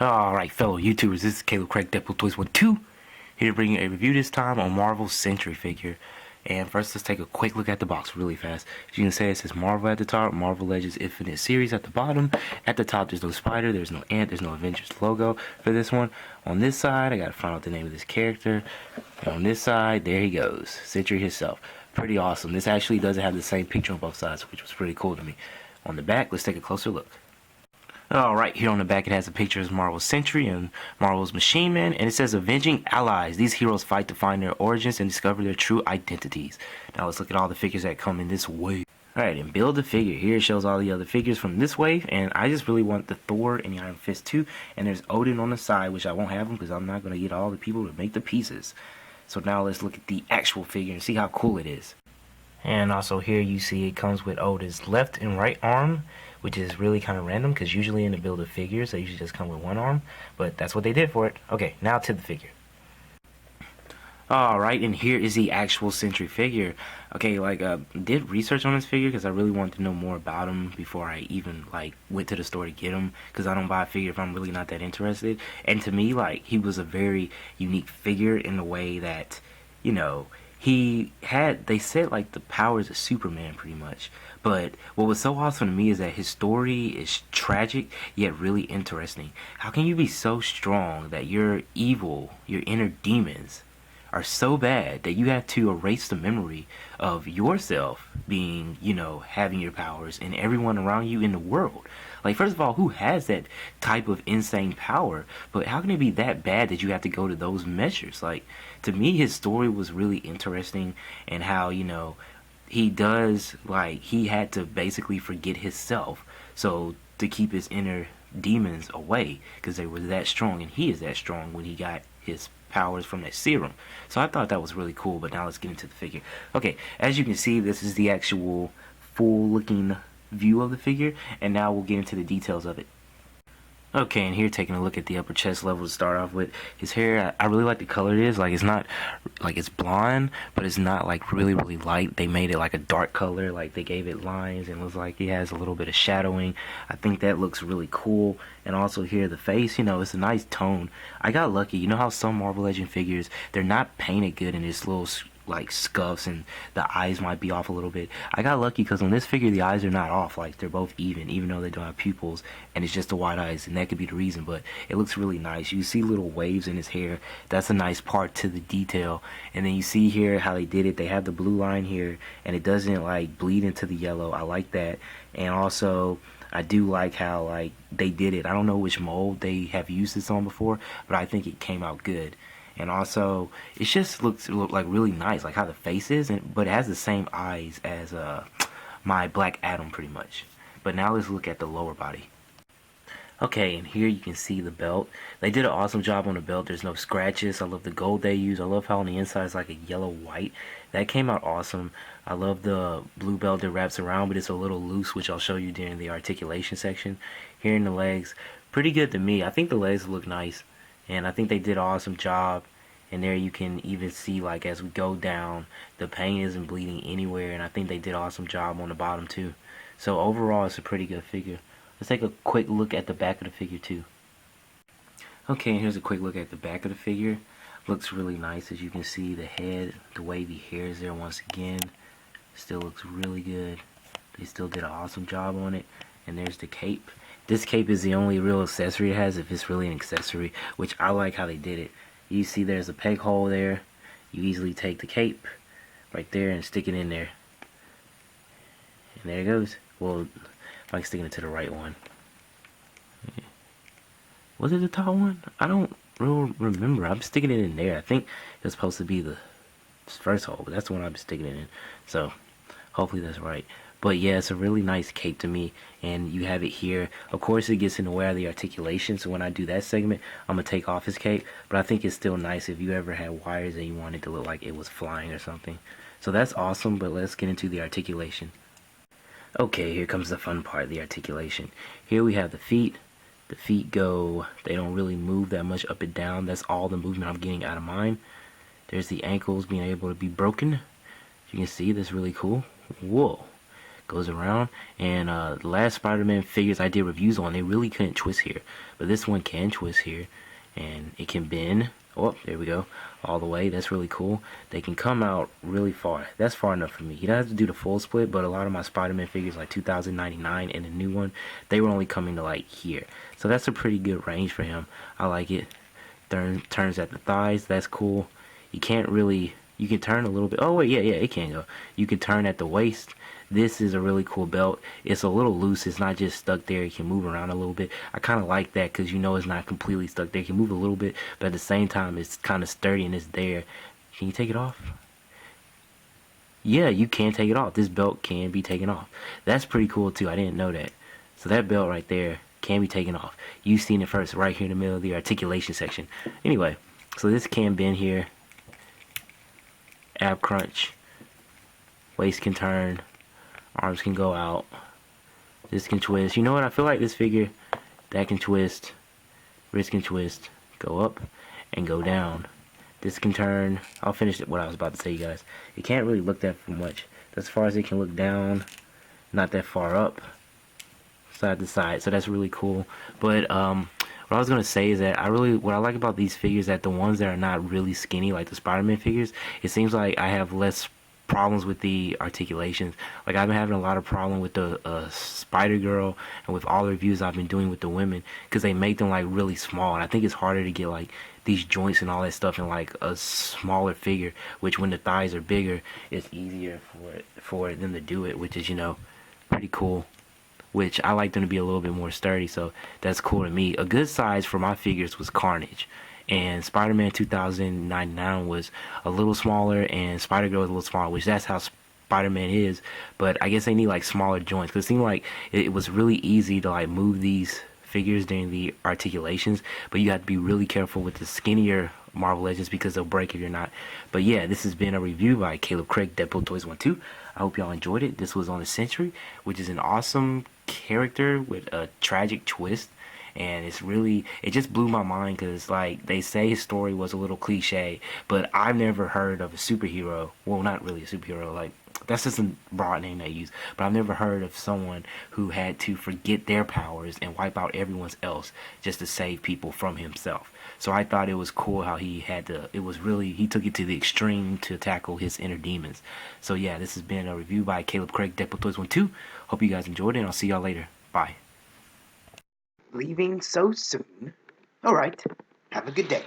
Alright, fellow YouTubers, this is Caleb Craig, Deadpool Toys 12, here to bring you a review this time on Marvel Sentry Figure. And first, let's take a quick look at the box really fast. As you can see, it says Marvel at the top, Marvel Legends Infinite Series at the bottom. At the top, there's no spider, there's no ant, there's no Avengers logo for this one. On this side, I gotta find out the name of this character. And on this side, there he goes, Sentry himself. Pretty awesome. This actually doesn't have the same picture on both sides, which was pretty cool to me. On the back, let's take a closer look. Alright, here on the back it has a picture of Marvel's Sentry and Marvel's Machine Man, and it says Avenging Allies. These heroes fight to find their origins and discover their true identities. Now let's look at all the figures that come in this wave. Alright, and build the figure. Here it shows all the other figures from this wave, and I just really want the Thor and the Iron Fist too, and there's Odin on the side, which I won't have them because I'm not going to get all the people to make the pieces. So now let's look at the actual figure and see how cool it is. And also here you see it comes with Odin's left and right arm, which is really kind of random because usually in the build of figures they usually just come with one arm, but that's what they did for it. Okay, now to the figure. Alright, and here is the actual Sentry figure. Okay, did research on this figure because I really wanted to know more about him before I even went to the store to get him, because I don't buy a figure if I'm really not that interested. And to me, he was a very unique figure in the way that, you know, they said the powers of Superman pretty much. But what was so awesome to me is that his story is tragic yet really interesting. How can you be so strong that your evil, your inner demons are so bad that you have to erase the memory of yourself being, having your powers and everyone around you in the world? First of all, who has that type of insane power? But how can it be that bad that you have to go to those measures? To me, his story was really interesting, and how, he does, he had to basically forget himself, so to keep his inner demons away, because they were that strong, and he is that strong when he got his powers from that serum. So I thought that was really cool. But now let's get into the figure. Okay, as you can see, this is the actual full looking view of the figure, and now we'll get into the details of it. Okay, and here taking a look at the upper chest level to start off with. His hair, I really like the color it is. It's not it's blonde, but it's not really light. They made it a dark color. They gave it lines, and it looks like he has a little bit of shadowing. I think that looks really cool. And also here the face, it's a nice tone. I got lucky. You know how some Marvel Legend figures, they're not painted good in this little scuffs, and the eyes might be off a little bit. I got lucky because on this figure the eyes are not off. They're both even though they don't have pupils, and it's just the white eyes, and that could be the reason. But it looks really nice. You see little waves in his hair. That's a nice part to the detail. And then you see here how they did it. They have the blue line here, and it doesn't bleed into the yellow. I like that. And also I do like how they did it. I don't know which mold they have used this on before, but I think it came out good. And also, it just looks really nice, how the face is, but it has the same eyes as my Black Adam pretty much. But now let's look at the lower body. Okay, and here you can see the belt. They did an awesome job on the belt. There's no scratches. I love the gold they use. I love how on the inside it's a yellow-white. That came out awesome. I love the blue belt that wraps around, but it's a little loose, which I'll show you during the articulation section. Here in the legs, pretty good to me. I think the legs look nice, and I think they did an awesome job. And there you can even see, as we go down, the paint isn't bleeding anywhere, and I think they did an awesome job on the bottom too. So overall, it's a pretty good figure. Let's take a quick look at the back of the figure too. Okay, and here's a quick look at the back of the figure. Looks really nice. As you can see, the head, the wavy hairs there once again. Still looks really good. They still did an awesome job on it. And there's the cape. This cape is the only real accessory it has, if it's really an accessory, which I like how they did it. You see there's a peg hole there. You easily take the cape right there and stick it in there. And there it goes. Well, if I can stick it to the right one. Was it the top one? I don't really remember. I'm sticking it in there. I think it was supposed to be the first hole, but that's the one I'm sticking it in. So hopefully that's right. But yeah, it's a really nice cape to me, and you have it here. Of course, it gets in the way of the articulation, so when I do that segment, I'm going to take off his cape. But I think it's still nice if you ever had wires and you wanted it to look like it was flying or something. So that's awesome, but let's get into the articulation. Okay, here comes the fun part, the articulation. Here we have the feet. The feet they don't really move that much up and down. That's all the movement I'm getting out of mine. There's the ankles being able to be broken. You can see, that's really cool. Whoa. goes around. And the last Spider-Man figures I did reviews on, they really couldn't twist here, but this one can twist here, and it can bend. Oh, there we go, all the way. That's really cool. They can come out really far. That's far enough for me. He doesn't have to do the full split, but a lot of my Spider-Man figures, like 2099 and the new one, they were only coming to like here. So that's a pretty good range for him. I like it. Turns at the thighs. That's cool. You can't really. You can turn a little bit. Oh wait, yeah, it can go. You can turn at the waist. This is a really cool belt. It's a little loose. It's not just stuck there. It can move around a little bit. I kind of like that because you know it's not completely stuck there. It can move a little bit, but at the same time, it's kind of sturdy and it's there. Can you take it off? Yeah, you can take it off. This belt can be taken off. That's pretty cool too. I didn't know that. So that belt right there can be taken off. You've seen it first right here in the middle of the articulation section. Anyway, so this can bend here. Ab crunch. Waist can turn. Arms can go out. This can twist. You know what? I feel like this figure, that can twist. Wrist can twist. Go up and go down. This can turn. I'll finish what I was about to say, you guys. It can't really look that much. As far as it can look down, not that far up. Side to side. So that's really cool. But what I was gonna say is that what I like about these figures, that the ones that are not really skinny, like the Spider-Man figures, it seems like I have less problems with the articulations. Like I've been having a lot of problem with the Spider Girl and with all the reviews I've been doing with the women, because they make them like really small, and I think it's harder to get like these joints and all that stuff in like a smaller figure, which when the thighs are bigger, it's easier for them to do it, which is, you know, pretty cool. Which I like them to be a little bit more sturdy, so that's cool to me. A good size for my figures was Carnage, and Spider-Man 2099 was a little smaller, and Spider-Girl was a little smaller, which that's how Spider-Man is. But I guess they need like smaller joints, because it seemed like it was really easy to like move these figures during the articulations, but you have to be really careful with the skinnier Marvel Legends because they'll break if you're not. But yeah, this has been a review by Caleb Craig, Deadpool Toys 12. I hope y'all enjoyed it. This was on the Sentry, which is an awesome character with a tragic twist, and it just blew my mind, because like they say his story was a little cliche, but I've never heard of a superhero, well, not really a superhero, like that's just a broad name they use, but I've never heard of someone who had to forget their powers and wipe out everyone else just to save people from himself. So I thought it was cool how he took it to the extreme to tackle his inner demons. So yeah, this has been a review by Caleb Craig, Deadpool Toys 12. Hope you guys enjoyed it, and I'll see y'all later. Bye. Leaving so soon? Alright, have a good day.